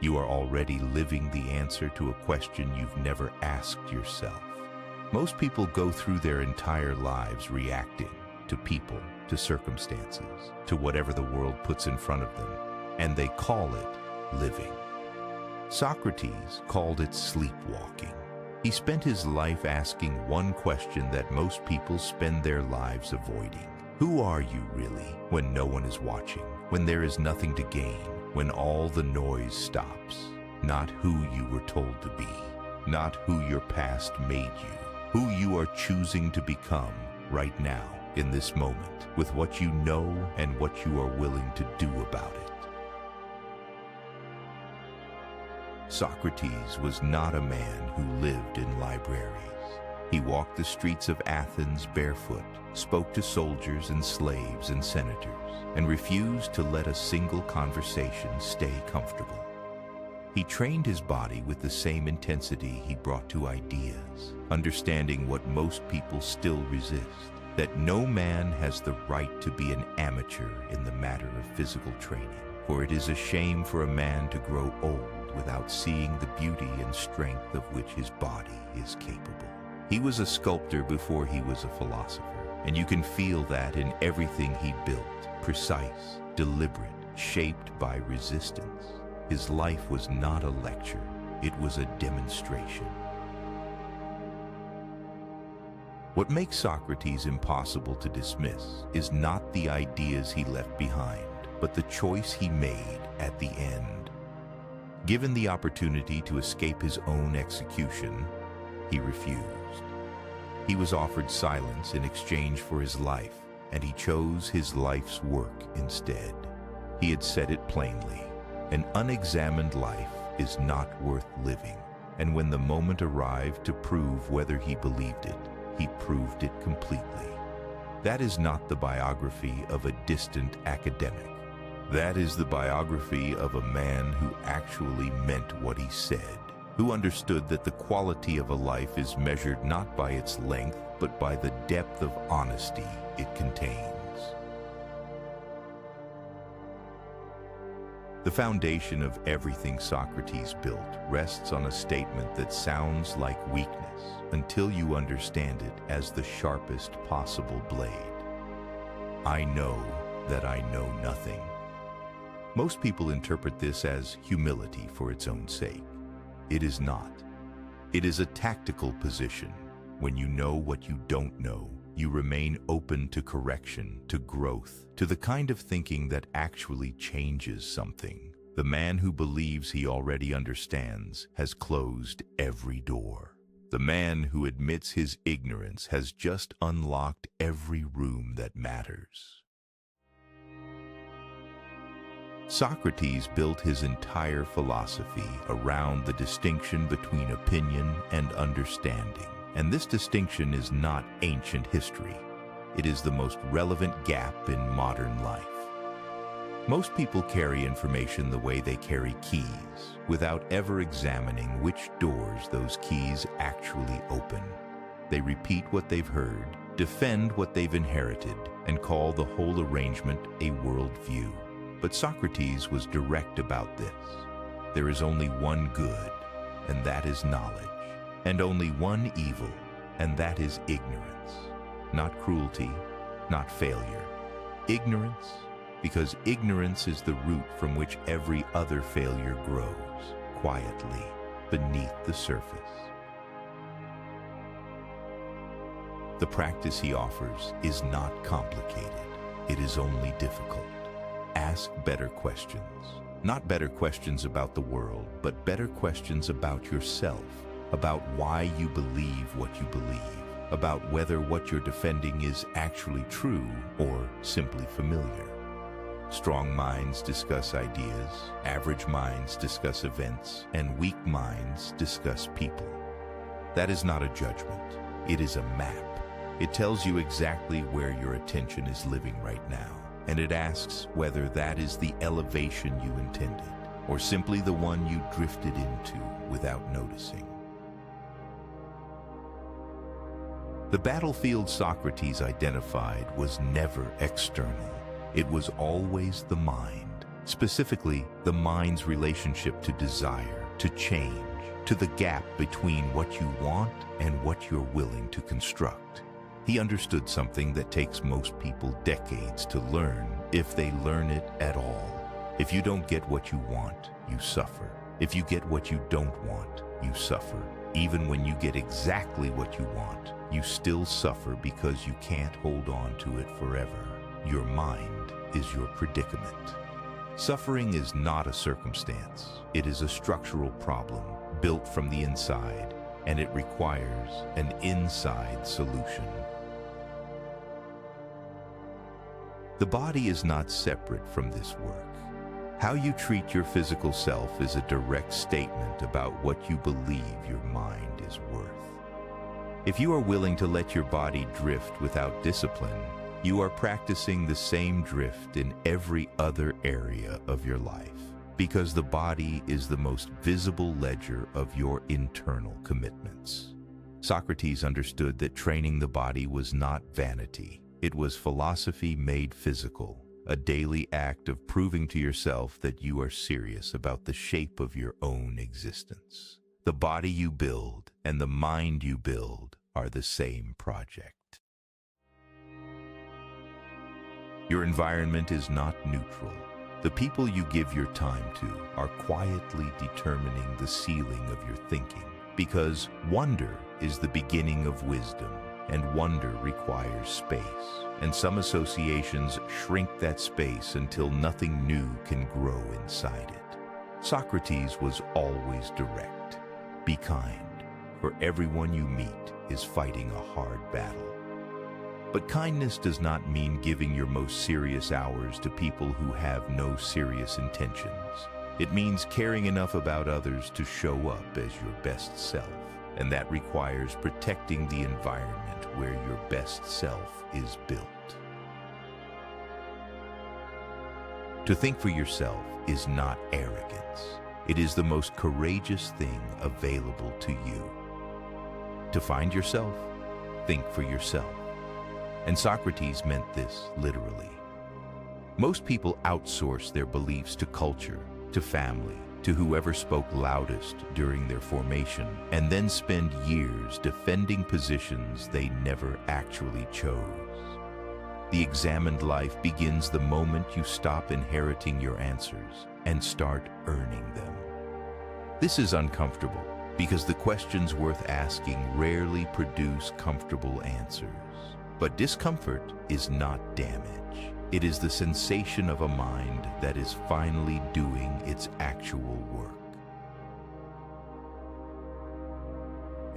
You are already living the answer to a question you've never asked yourself. Most people go through their entire lives reacting to people, to circumstances, to whatever the world puts in front of them, and they call it living. Socrates called it sleepwalking. He spent his life asking one question that most people spend their lives avoiding. Who are you really when no one is watching, when there is nothing to gain, when all the noise stops? Not who you were told to be, not who your past made you, who you are choosing to become right now in this moment with what you know and what you are willing to do about it. Socrates was not a man who lived in libraries. He walked the streets of Athens barefoot, spoke to soldiers and slaves and senators, and refused to let a single conversation stay comfortable. He trained his body with the same intensity he brought to ideas, understanding what most people still resist, that no man has the right to be an amateur in the matter of physical training, for it is a shame for a man to grow old without seeing the beauty and strength of which his body is capable. He was a sculptor before he was a philosopher, and you can feel that in everything he built, precise, deliberate, shaped by resistance. His life was not a lecture, it was a demonstration. What makes Socrates impossible to dismiss is not the ideas he left behind, but the choice he made at the end. Given the opportunity to escape his own execution, he refused. He was offered silence in exchange for his life, and he chose his life's work instead. He had said it plainly: an unexamined life is not worth living, and when the moment arrived to prove whether he believed it, he proved it completely. That is not the biography of a distant academic. That is the biography of a man who actually meant what he said, who understood that the quality of a life is measured not by its length, but by the depth of honesty it contains. The foundation of everything Socrates built rests on a statement that sounds like weakness until you understand it as the sharpest possible blade. I know that I know nothing. Most people interpret this as humility for its own sake. It is not. It is a tactical position. When you know what you don't know, you remain open to correction, to growth, to the kind of thinking that actually changes something. The man who believes he already understands has closed every door. The man who admits his ignorance has just unlocked every room that matters. Socrates built his entire philosophy around the distinction between opinion and understanding. And this distinction is not ancient history. It is the most relevant gap in modern life. Most people carry information the way they carry keys, without ever examining which doors those keys actually open. They repeat what they've heard, defend what they've inherited, and call the whole arrangement a worldview. But Socrates was direct about this. There is only one good, and that is knowledge. And only one evil, and that is ignorance. Not cruelty, not failure. Ignorance, because ignorance is the root from which every other failure grows, quietly, beneath the surface. The practice he offers is not complicated. It is only difficult. Ask better questions. Not better questions about the world, but better questions about yourself. About why you believe what you believe, about whether what you're defending is actually true or simply familiar. Strong minds discuss ideas, average minds discuss events, and weak minds discuss people. That is not a judgment. It is a map. It tells you exactly where your attention is living right now, and it asks whether that is the elevation you intended, or simply the one you drifted into without noticing. The battlefield Socrates identified was never external. It was always the mind. Specifically, the mind's relationship to desire, to change, to the gap between what you want and what you're willing to construct. He understood something that takes most people decades to learn, if they learn it at all. If you don't get what you want, you suffer. If you get what you don't want, you suffer. Even when you get exactly what you want, you still suffer because you can't hold on to it forever. Your mind is your predicament. Suffering is not a circumstance. It is a structural problem built from the inside, and it requires an inside solution. The body is not separate from this work. How you treat your physical self is a direct statement about what you believe your mind is worth. If you are willing to let your body drift without discipline, you are practicing the same drift in every other area of your life, because the body is the most visible ledger of your internal commitments. Socrates understood that training the body was not vanity. It was philosophy made physical, a daily act of proving to yourself that you are serious about the shape of your own existence. The body you build and the mind you build are the same project. Your environment is not neutral. The people you give your time to are quietly determining the ceiling of your thinking, because wonder is the beginning of wisdom, and wonder requires space, and some associations shrink that space until nothing new can grow inside it. Socrates was always direct. Be kind, for everyone you meet is fighting a hard battle. But kindness does not mean giving your most serious hours to people who have no serious intentions. It means caring enough about others to show up as your best self, and that requires protecting the environment where your best self is built. To think for yourself is not arrogance. It is the most courageous thing available to you. To find yourself, think for yourself. And Socrates meant this literally. Most people outsource their beliefs to culture, to family, to whoever spoke loudest during their formation, and then spend years defending positions they never actually chose. The examined life begins the moment you stop inheriting your answers and start earning them. This is uncomfortable because the questions worth asking rarely produce comfortable answers. But discomfort is not damage. It is the sensation of a mind that is finally doing its actual work.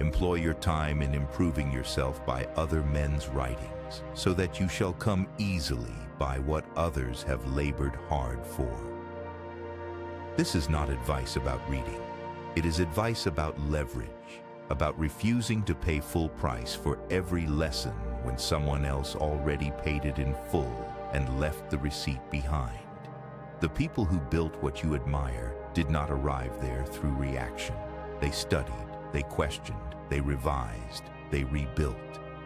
Employ your time in improving yourself by other men's writings, so that you shall come easily by what others have labored hard for. This is not advice about reading. It is advice about leverage, about refusing to pay full price for every lesson when someone else already paid it in full and left the receipt behind. The people who built what you admire did not arrive there through reaction. They studied, they questioned, they revised, they rebuilt.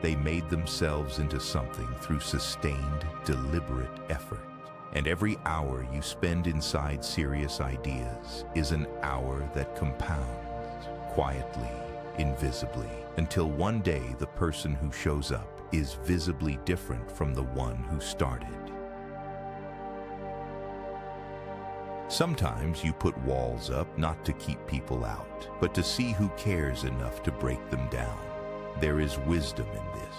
They made themselves into something through sustained, deliberate effort. And every hour you spend inside serious ideas is an hour that compounds, quietly, invisibly, until one day the person who shows up is visibly different from the one who started. Sometimes you put walls up not to keep people out, but to see who cares enough to break them down. There is wisdom in this,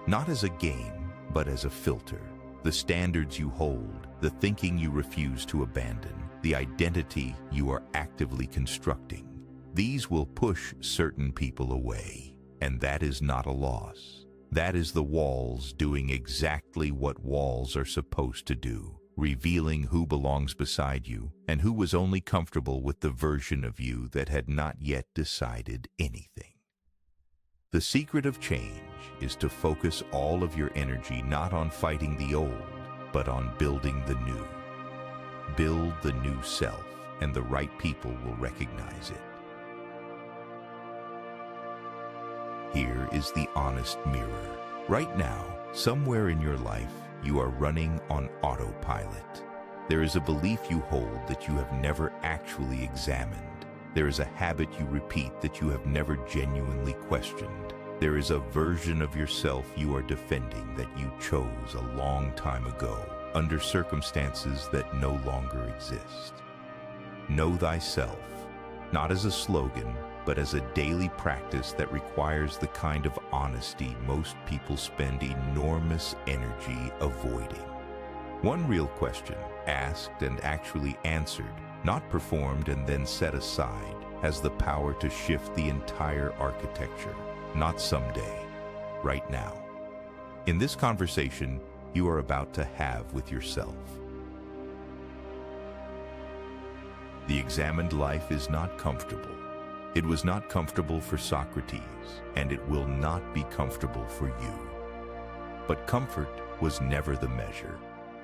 not as a game, but as a filter. The standards you hold, the thinking you refuse to abandon, the identity you are actively constructing, these will push certain people away, and that is not a loss. That is the walls doing exactly what walls are supposed to do, revealing who belongs beside you and who was only comfortable with the version of you that had not yet decided anything. The secret of change is to focus all of your energy not on fighting the old, but on building the new. Build the new self, and the right people will recognize it. Here is the honest mirror. Right now, somewhere in your life, you are running on autopilot. There is a belief you hold that you have never actually examined. There is a habit you repeat that you have never genuinely questioned. There is a version of yourself you are defending that you chose a long time ago, under circumstances that no longer exist. Know thyself, not as a slogan, but as a daily practice that requires the kind of honesty most people spend enormous energy avoiding. One real question, asked and actually answered, not performed and then set aside, has the power to shift the entire architecture. Not someday, right now. In this conversation you are about to have with yourself. The examined life is not comfortable. It was not comfortable for Socrates, and it will not be comfortable for you. But comfort was never the measure.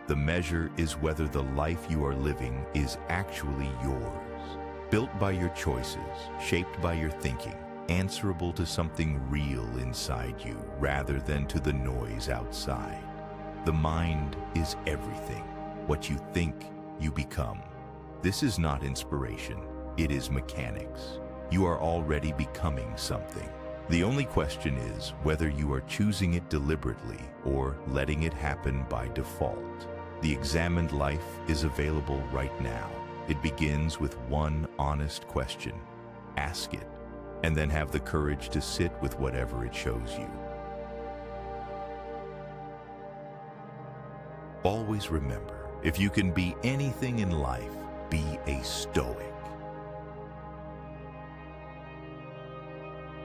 The measure is whether the life you are living is actually yours, built by your choices, shaped by your thinking, answerable to something real inside you rather than to the noise outside. The mind is everything. What you think, you become. This is not inspiration, it is mechanics. You are already becoming something. The only question is whether you are choosing it deliberately or letting it happen by default. The examined life is available right now. It begins with one honest question. Ask it, and then have the courage to sit with whatever it shows you. Always remember, if you can be anything in life, be a Stoic.